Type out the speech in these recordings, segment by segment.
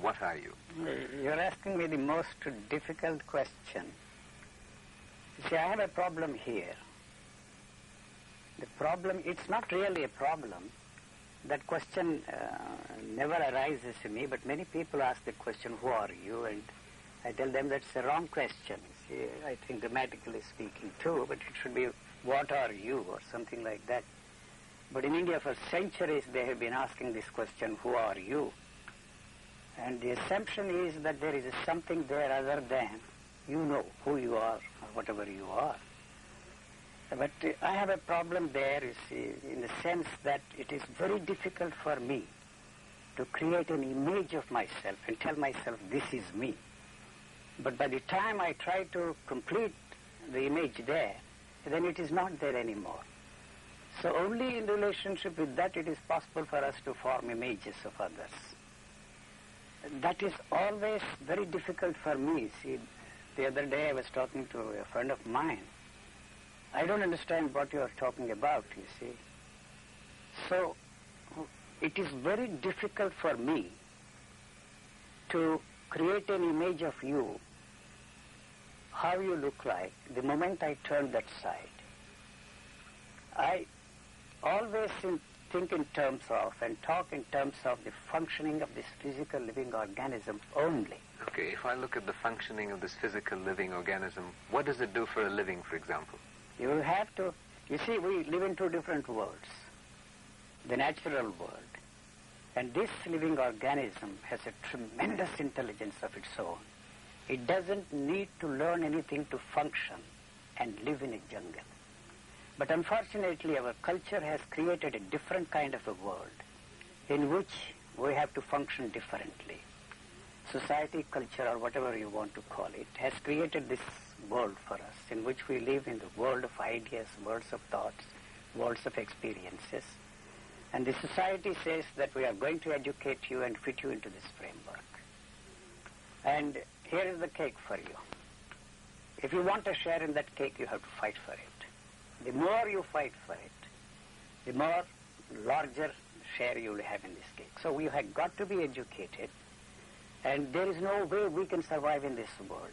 and what are you? You're asking me the most difficult question. See, I have a problem here. The problem, it's not really a problem. That question never arises in me, but many people ask the question, who are you? And I tell them that's the wrong question. See, I think grammatically speaking too, but it should be, what are you? Or something like that. But in India for centuries they have been asking this question, who are you? And the assumption is that there is something there other than you know who you are or whatever you are. But I have a problem there, you see, in the sense that it is very difficult for me to create an image of myself and tell myself this is me. But by the time I try to complete the image there, then it is not there anymore. So only in relationship with that it is possible for us to form images of others. That is always very difficult for me. See, the other day I was talking to a friend of mine. I don't understand what you are talking about, you see. So it is very difficult for me to create an image of you, how you look like, the moment I turn that side. I always think in terms of and talk in terms of the functioning of this physical living organism only. Okay, if I look at the functioning of this physical living organism, what does it do for a living, for example? You will have to, you see, we live in two different worlds. The natural world. And this living organism has a tremendous intelligence of its own. It doesn't need to learn anything to function and live in a jungle. But unfortunately, our culture has created a different kind of a world in which we have to function differently. Society, culture, or whatever you want to call it, has created this world for us in which we live in the world of ideas, worlds of thoughts, worlds of experiences. And the society says that we are going to educate you and fit you into this framework. And here is the cake for you. If you want a share in that cake, you have to fight for it. The more you fight for it, the more larger share you will have in this cake. So we have got to be educated, and there is no way we can survive in this world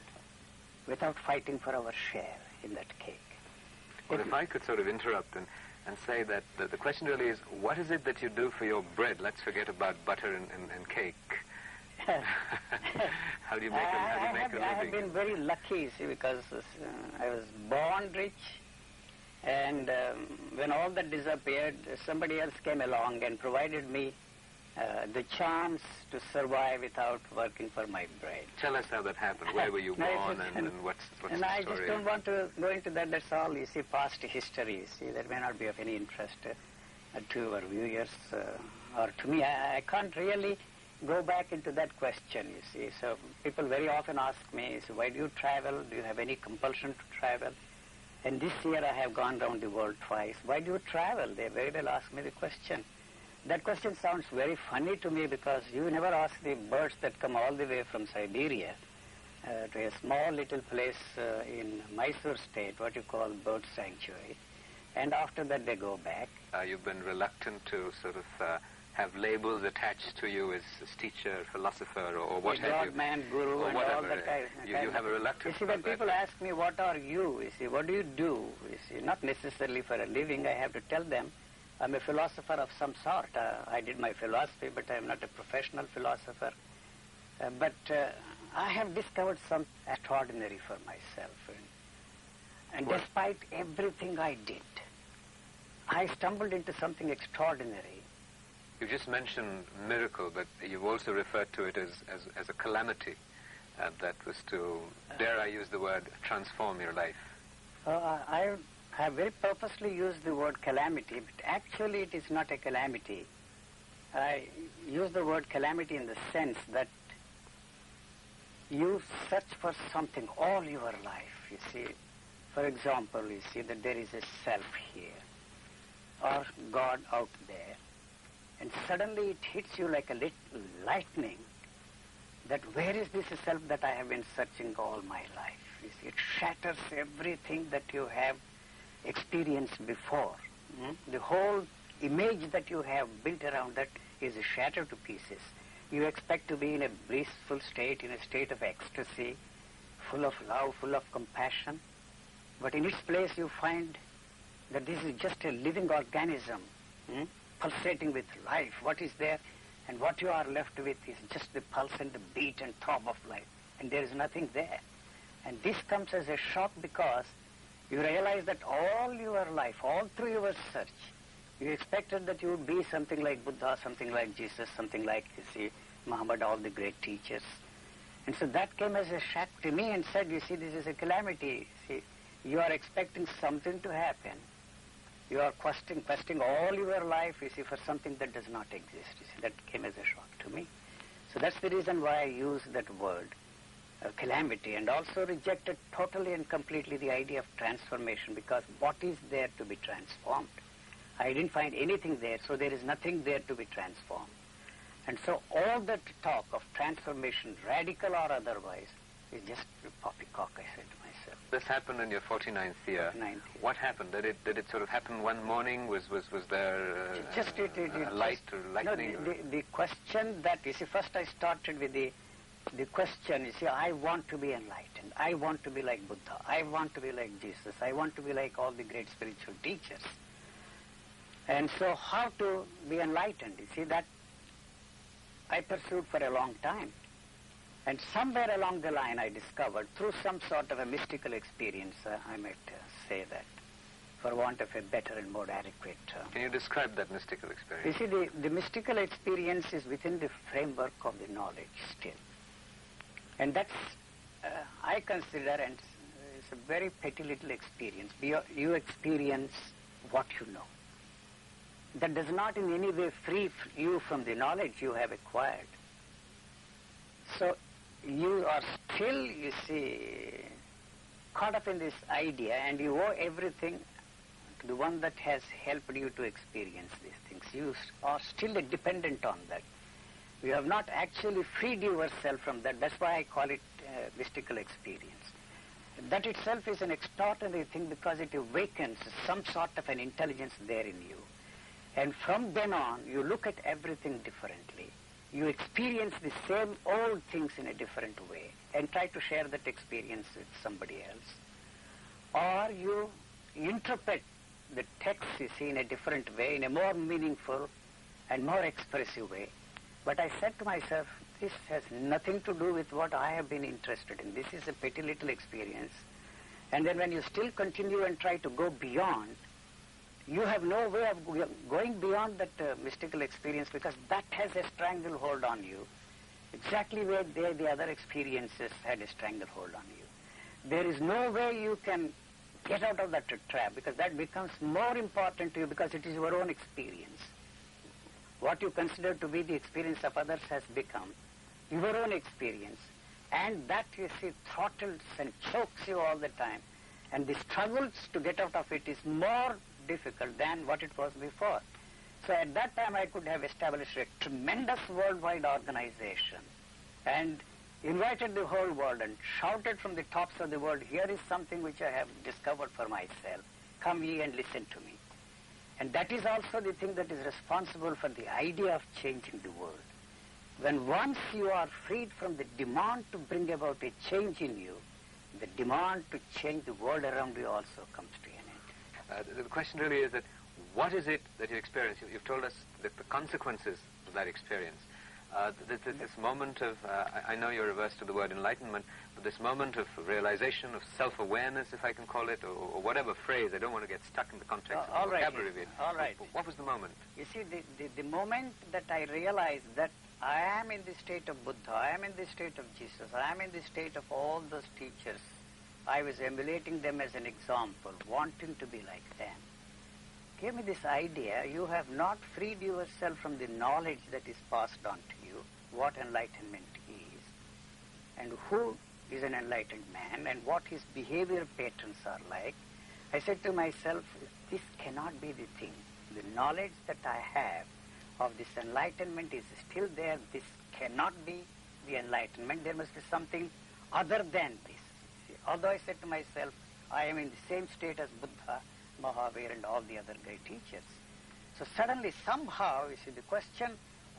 without fighting for our share in that cake. Well, if I could sort of interrupt and say that the question really is, what is it that you do for your bread? Let's forget about butter and cake. How do you make a living? I have been very lucky, see, because I was born rich, and when all that disappeared, somebody else came along and provided me the chance to survive without working for my bread. Tell us how that happened. Where were you born and what's the story? I just don't want to go into that. That's all. You see, past history, you see, that may not be of any interest to our viewers or to me. I can't really go back into that question, you see. So people very often ask me, so why do you travel? Do you have any compulsion to travel? And this year I have gone around the world twice. Why do you travel? They very well ask me the question. That question sounds very funny to me because you never ask the birds that come all the way from Siberia to a small little place in Mysore state, what you call bird sanctuary, and after that they go back. You've been reluctant to sort of have labels attached to you as teacher, philosopher, or what have you. God, man, guru, or and whatever. all that kind. You have a reluctance. You see, when people ask me, what are you see, what do you do? You see, not necessarily for a living, I have to tell them, I'm a philosopher of some sort. I did my philosophy, but I'm not a professional philosopher. But I have discovered something extraordinary for myself. And despite everything I did, I stumbled into something extraordinary. You just mentioned miracle, but you've also referred to it as a calamity that was to, dare I use the word, transform your life. I have very purposely used the word calamity, but actually it is not a calamity. I use the word calamity in the sense that you search for something all your life, you see. For example, you see that there is a self here, or God out there, and suddenly it hits you like a little lightning that where is this self that I have been searching all my life? You see, it shatters everything that you have experienced before. The whole image that you have built around that is shattered to pieces. You expect to be in a blissful state, in a state of ecstasy, full of love, full of compassion. But in its place you find that this is just a living organism, pulsating with life. What is there? And what you are left with is just the pulse and the beat and throb of life. And there is nothing there. And this comes as a shock because you realize that all your life, all through your search, you expected that you would be something like Buddha, something like Jesus, something like, you see, Muhammad, all the great teachers. And so that came as a shock to me and said, you see, this is a calamity. See, you are expecting something to happen. You are questing all your life, you see, for something that does not exist. You see, that came as a shock to me. So that's the reason why I use that word, calamity, and also rejected totally and completely the idea of transformation, because what is there to be transformed? I didn't find anything there, so there is nothing there to be transformed. And so all that talk of transformation, radical or otherwise, is just poppycock, I said to myself. This happened in your 49th year. 49th year. What happened? Did it sort of happen one morning? Was there a light or lightning? No, the question that, you see, first I started with the question, you see, I want to be enlightened. I want to be like Buddha. I want to be like Jesus. I want to be like all the great spiritual teachers. And so how to be enlightened? You see, that I pursued for a long time. And somewhere along the line I discovered, through some sort of a mystical experience, I might say that, for want of a better and more adequate term. Can you describe that mystical experience? You see, the mystical experience is within the framework of the knowledge still. And that's, I consider, and it's a very petty little experience. You experience what you know. That does not in any way free you from the knowledge you have acquired. So you are still, you see, caught up in this idea, and you owe everything to the one that has helped you to experience these things. You are still dependent on that. You have not actually freed yourself from that. That's why I call it mystical experience. That itself is an extraordinary thing because it awakens some sort of an intelligence there in you. And from then on, you look at everything differently. You experience the same old things in a different way and try to share that experience with somebody else. Or you interpret the text, you see, in a different way, in a more meaningful and more expressive way. But I said to myself, this has nothing to do with what I have been interested in. This is a petty little experience. And then when you still continue and try to go beyond, you have no way of going beyond that mystical experience, because that has a stranglehold on you, exactly where the other experiences had a stranglehold on you. There is no way you can get out of that trap, because that becomes more important to you because it is your own experience. What you consider to be the experience of others has become your own experience. And that, you see, throttles and chokes you all the time. And the struggles to get out of it is more difficult than what it was before. So at that time I could have established a tremendous worldwide organization and invited the whole world and shouted from the tops of the world, here is something which I have discovered for myself. Come ye and listen to me. And that is also the thing that is responsible for the idea of changing the world. When once you are freed from the demand to bring about a change in you, the demand to change the world around you also comes to an end. The question really is that what is it that you experience? You've told us that the consequences of that experience. This moment of, I know you're averse to the word enlightenment, but this moment of realization, of self-awareness, if I can call it, or whatever phrase, I don't want to get stuck in the context of the vocabulary of it. All right. What was the moment? You see, the moment that I realized that I am in the state of Buddha, I am in the state of Jesus, I am in the state of all those teachers, I was emulating them as an example, wanting to be like them. Gave me this idea, you have not freed yourself from the knowledge that is passed on to you, what enlightenment is, and who is an enlightened man, and what his behavior patterns are like. I said to myself, this cannot be the thing. The knowledge that I have of this enlightenment is still there. This cannot be the enlightenment. There must be something other than this. See, although I said to myself, I am in the same state as Buddha, Mahavir, and all the other great teachers. So suddenly, somehow, you see, the question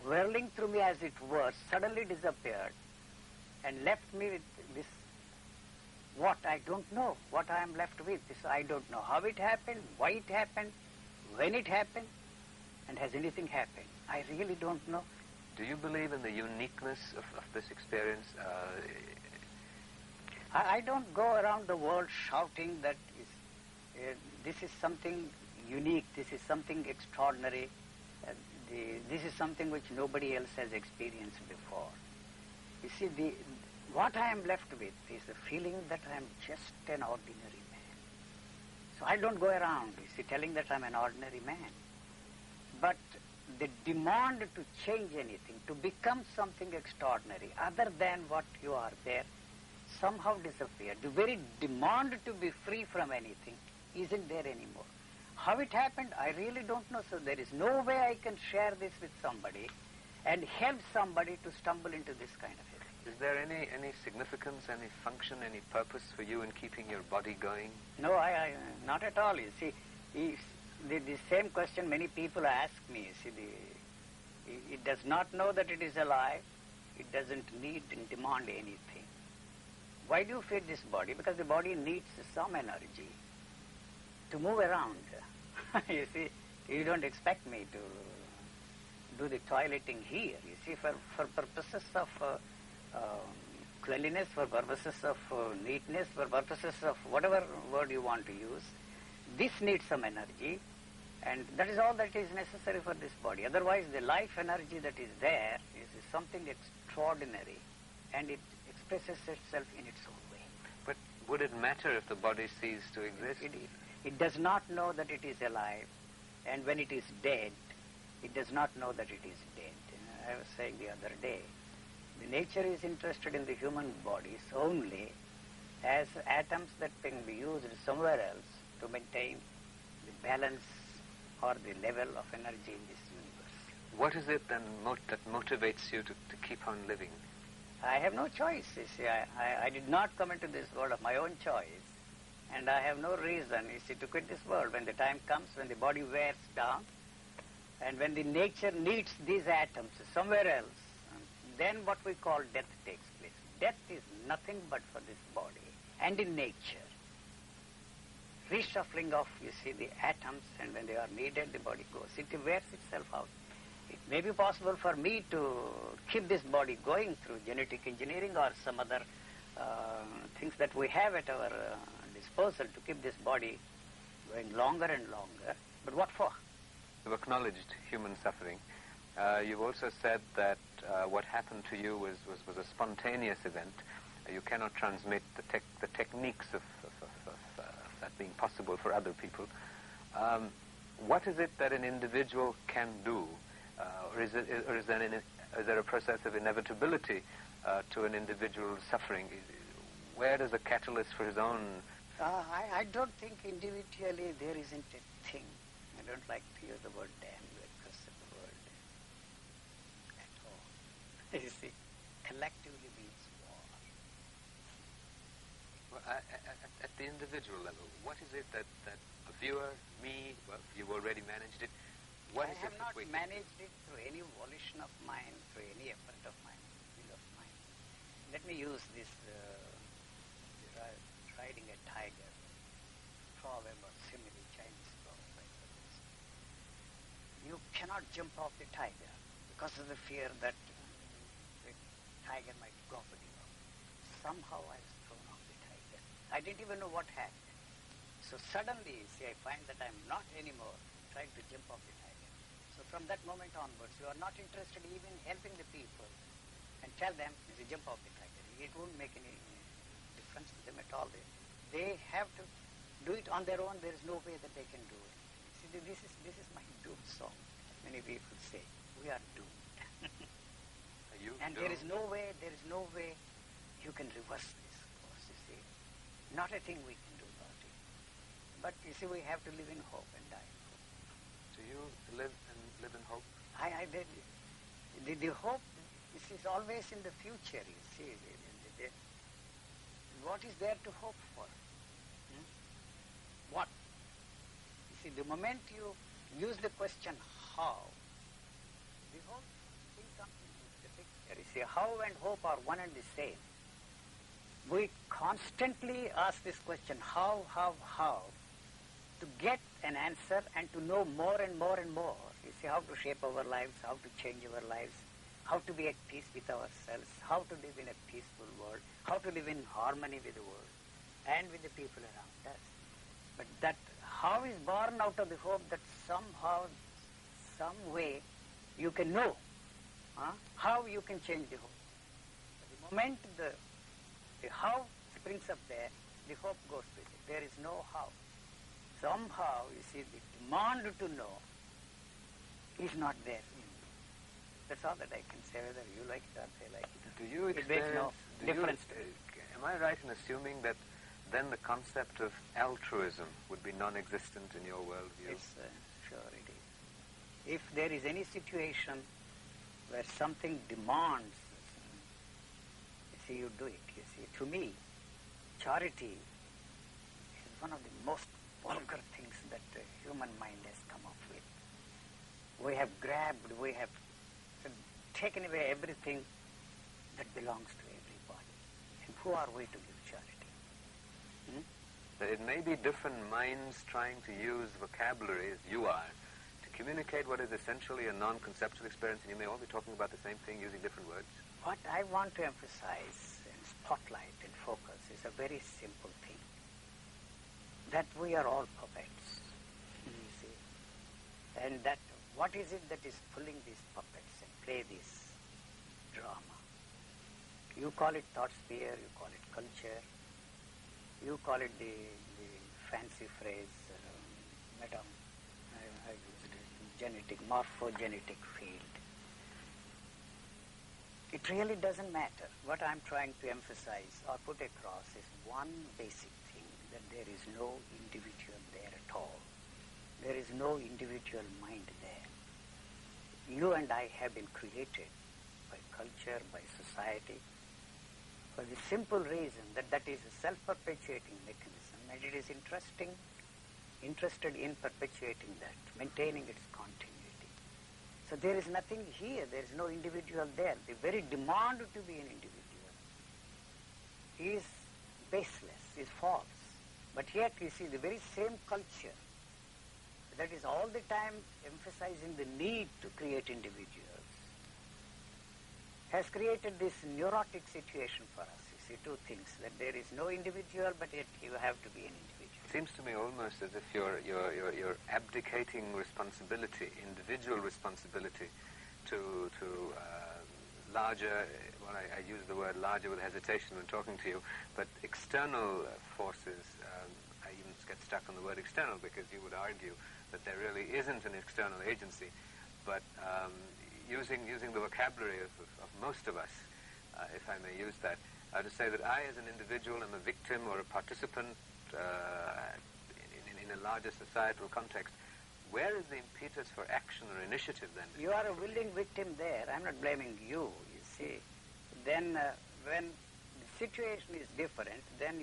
whirling through me as it were, suddenly disappeared and left me with this, what I don't know, what I am left with. This I don't know how it happened, why it happened, when it happened, and has anything happened. I really don't know. Do you believe in the uniqueness of this experience? I don't go around the world shouting that this is something unique, this is something extraordinary, this is something which nobody else has experienced before. You see, what I am left with is the feeling that I am just an ordinary man. So I don't go around, you see, telling that I'm an ordinary man. But the demand to change anything, to become something extraordinary other than what you are there, somehow disappeared. The very demand to be free from anything isn't there anymore. How it happened, I really don't know. So there is no way I can share this with somebody and help somebody to stumble into this kind of a thing. Is there any significance, any function, any purpose for you in keeping your body going? No, I not at all. You see, the same question many people ask me. You see, it does not know that it is alive. It doesn't need and demand anything. Why do you feed this body? Because the body needs some energy to move around. You see, you don't expect me to do the toileting here. You see, for purposes of cleanliness, for purposes of neatness, for purposes of whatever word you want to use, this needs some energy, and that is all that is necessary for this body. Otherwise, the life energy that is there is something extraordinary, and it expresses itself in its own way. But would it matter if the body ceased to exist? It does not know that it is alive, and when it is dead, it does not know that it is dead. I was saying the other day, the nature is interested in the human bodies only as atoms that can be used somewhere else to maintain the balance or the level of energy in this universe. What is it then that motivates you to keep on living? I have no choice. You see, I did not come into this world of my own choice, and I have no reason, you see, to quit this world. When the time comes, when the body wears down, and when the nature needs these atoms somewhere else, then what we call death takes place. Death is nothing but for this body. And in nature, reshuffling of, you see, the atoms, and when they are needed, the body goes. It wears itself out. It may be possible for me to keep this body going through genetic engineering or some other things that we have at our disposal to keep this body going longer and longer. But what for? You've acknowledged human suffering. You've also said that what happened to you was a spontaneous event. You cannot transmit the techniques of that being possible for other people. What is it that an individual can do? Or is there a process of inevitability to an individual's suffering? Where does a catalyst for his own... I don't think individually there isn't a thing. I don't like to use the word damn because of the word at all. You see, collectively means war. Well, at the individual level, what is it that a viewer, me, well, you've already managed it, I have not managed it through any volition of mine, through any effort of mine, will of mine. Let me use this riding a tiger proverb or simile, Chinese proverb. You cannot jump off the tiger because of the fear that the tiger might gobble you up. Somehow I was thrown off the tiger. I didn't even know what happened. So suddenly, see, I find that I'm not anymore trying to jump off the tiger. So from that moment onwards, you are not interested even in helping the people and tell them, jump off the tiger. It won't make any difference to them at all. They have to do it on their own. There is no way that they can do it. See, this is my doom song. Many people say, we are doomed. And there is no way you can reverse this course, you see. Not a thing we can do about it. But you see, we have to live in hope and die in hope. Do you live in hope? The hope is always in the future, you see. What is there to hope for? What? You see, the moment you use the question how, the hope see, how and hope are one and the same. We constantly ask this question, how, to get an answer and to know more and more and more. You see, how to shape our lives, how to change our lives, how to be at peace with ourselves, how to live in a peaceful world, how to live in harmony with the world and with the people around us. But that how is born out of the hope that somehow, some way, you can know how you can change the hope. The moment the how springs up there, the hope goes with it. There is no how. Somehow, you see, the demand to know is not there. That's all that I can say, whether you like it or they like it. Do you experience, am I right in assuming that then the concept of altruism would be non-existent in your worldview? Yes, sure it is. If there is any situation where something demands, you see, you do it. You see, to me, charity is one of the most vulgar things that the human mind has come up with. We have grabbed, we have taken away everything that belongs to everybody. And who are we to give charity? It may be different minds trying to use vocabulary, as you are, to communicate what is essentially a non-conceptual experience, and you may all be talking about the same thing using different words. What I want to emphasize and spotlight and focus is a very simple thing, that we are all puppets, you see, and that what is it that is pulling these puppets and play this drama? You call it thought sphere, you call it culture, you call it the fancy phrase, I used it, morphogenetic field. It really doesn't matter. What I'm trying to emphasize or put across is one basic thing, that there is no individual there at all. There is no individual mind there. You and I have been created by culture, by society, for the simple reason that that is a self-perpetuating mechanism, and it is interested in perpetuating that, maintaining its continuity. So there is nothing here, there is no individual there. The very demand to be an individual is baseless, is false. But yet you see the very same culture that is all the time emphasizing the need to create individuals has created this neurotic situation for us. You see, two things, that there is no individual, but yet you have to be an individual. It seems to me almost as if you're abdicating responsibility, individual responsibility, to larger, well, I use the word larger with hesitation when talking to you, but external forces. I even get stuck on the word external because you would argue that there really isn't an external agency, but using the vocabulary of most of us, if I may use that, to say that I as an individual am a victim or a participant in a larger societal context. Where is the impetus for action or initiative then? You are a willing victim there. I'm not blaming you see. Then when the situation is different, then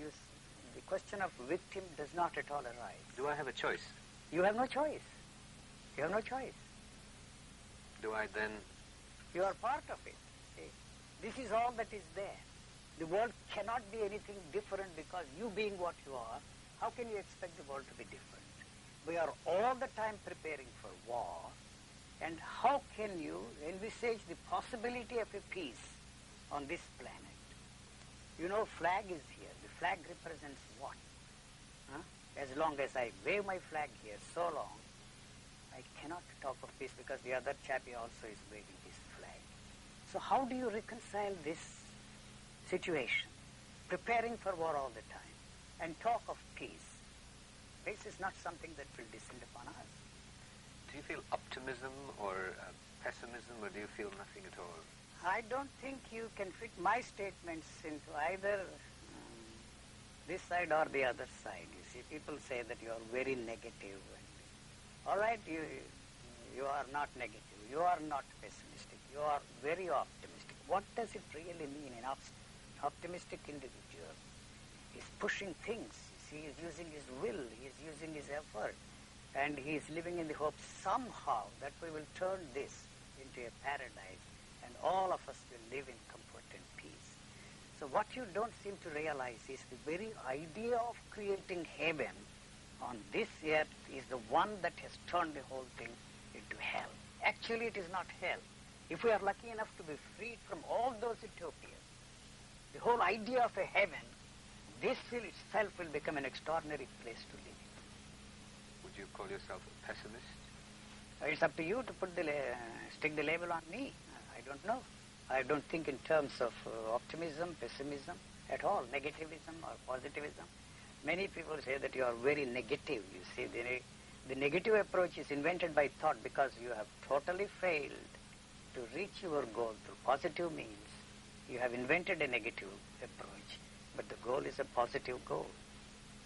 the question of victim does not at all arise. Do I have a choice? You have no choice. You have no choice. Do I then... You are part of it. See? This is all that is there. The world cannot be anything different because you being what you are, how can you expect the world to be different? We are all the time preparing for war, and how can you envisage the possibility of a peace on this planet? You know, flag is here. The flag represents what? As long as I wave my flag here so long, I cannot talk of peace because the other chappie also is waving his flag. So how do you reconcile this situation? Preparing for war all the time and talk of peace. Peace is not something that will descend upon us. Do you feel optimism or pessimism, or do you feel nothing at all? I don't think you can fit my statements into either this side or the other side. You see, people say that you are very negative. All right, you are not negative. You are not pessimistic. You are very optimistic. What does it really mean? An optimistic individual is pushing things. He is using his will, he is using his effort, and he is living in the hope somehow that we will turn this into a paradise and all of us will live in comfort and peace. So what you don't seem to realize is the very idea of creating heaven on this earth is the one that has turned the whole thing into hell. Actually, it is not hell. If we are lucky enough to be freed from all those utopias, the whole idea of a heaven, this itself will become an extraordinary place to live in. Would you call yourself a pessimist? It's up to you to stick the label on me. I don't know. I don't think in terms of optimism, pessimism at all, negativism or positivism. Many people say that you are very negative. You see, the negative approach is invented by thought because you have totally failed to reach your goal through positive means. You have invented a negative approach, but the goal is a positive goal.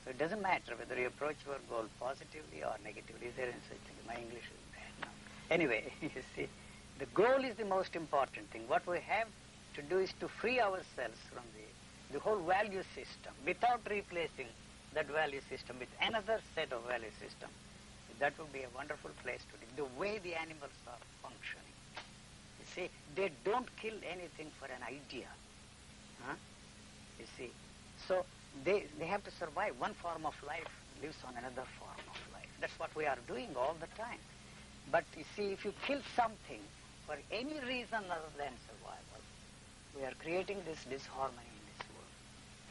So it doesn't matter whether you approach your goal positively or negatively. Is there any such thing? My English is bad now. Anyway, you see, the goal is the most important thing. What we have to do is to free ourselves from the whole value system without replacing that value system with another set of value system. That would be a wonderful place to live. The way the animals are functioning. You see, they don't kill anything for an idea. You see, so they have to survive. One form of life lives on another form of life. That's what we are doing all the time. But you see, if you kill something for any reason other than survival, we are creating this disharmony in this world.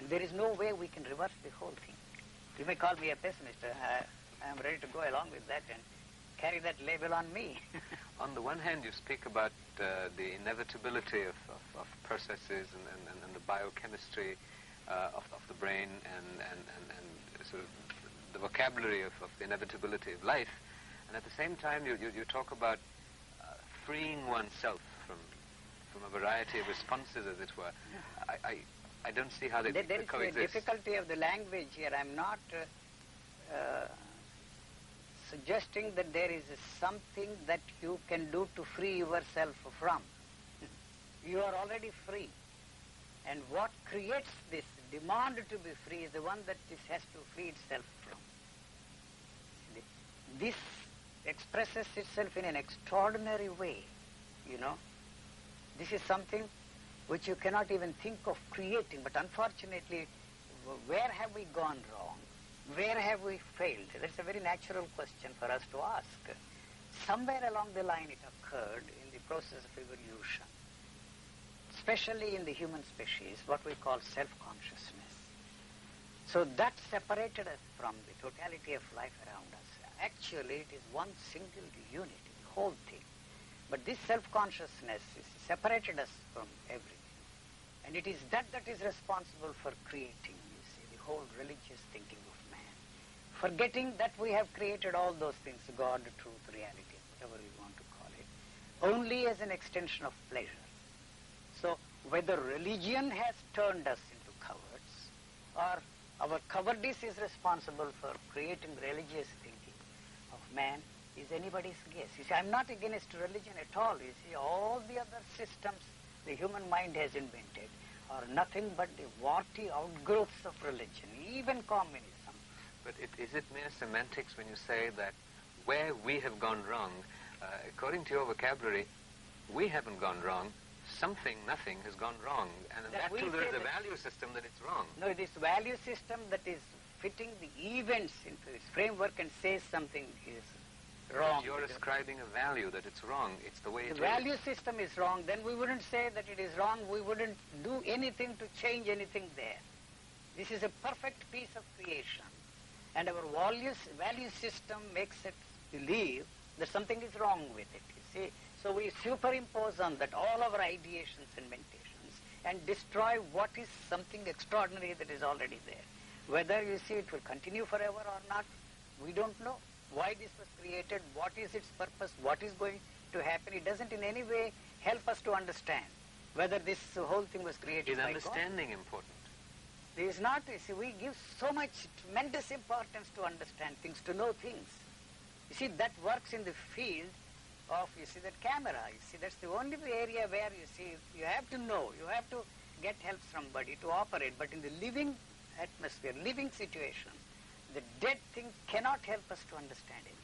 And there is no way we can reverse the whole thing. You may call me a pessimist. I am ready to go along with that and carry that label on me. On the one hand, you speak about the inevitability of processes and the biochemistry of the brain and sort of the vocabulary of the inevitability of life. And at the same time, you talk about freeing oneself from a variety of responses, as it were. I don't see how they there coexist. There is a difficulty of the language here. I'm not suggesting that there is something that you can do to free yourself from. You are already free. And what creates this demand to be free is the one that this has to free itself from. This expresses itself in an extraordinary way, you know. This is something which you cannot even think of creating, but unfortunately, where have we gone wrong? Where have we failed? That's a very natural question for us to ask. Somewhere along the line it occurred in the process of evolution, especially in the human species, what we call self-consciousness. So that separated us from the totality of life around us. Actually, it is one single unit, the whole thing. But this self-consciousness separated us from everything. And it is that is responsible for creating, you see, the whole religious thinking of man. Forgetting that we have created all those things, God, truth, reality, whatever you want to call it, only as an extension of pleasure. So whether religion has turned us into cowards or our cowardice is responsible for creating religious thinking of man is anybody's guess. You see, I'm not against religion at all. You see, all the other systems the human mind has invented are nothing but the warty outgrowths of religion, even communism. But is it mere semantics when you say that where we have gone wrong, according to your vocabulary, we haven't gone wrong, nothing has gone wrong. And that too, there is a value system that it's wrong. No, this value system that is fitting the events into its framework and says something is wrong. If you're ascribing a value that it's wrong, it's the way it is. The value system is wrong, then we wouldn't say that it is wrong. We wouldn't do anything to change anything there. This is a perfect piece of creation. And our value system makes it believe that something is wrong with it, you see. So we superimpose on that all our ideations and mentations and destroy what is something extraordinary that is already there. Whether, you see, it will continue forever or not, we don't know. Why this was created, what is its purpose, what is going to happen. It doesn't in any way help us to understand whether this whole thing was created by God. Is understanding important? It is not. You see, we give so much tremendous importance to understand things, to know things. You see, that works in the field of, you see, that camera. You see, that's the only area where, you see, you have to know, you have to get help from somebody to operate. But in the living atmosphere, living situation, the dead thing cannot help us to understand it.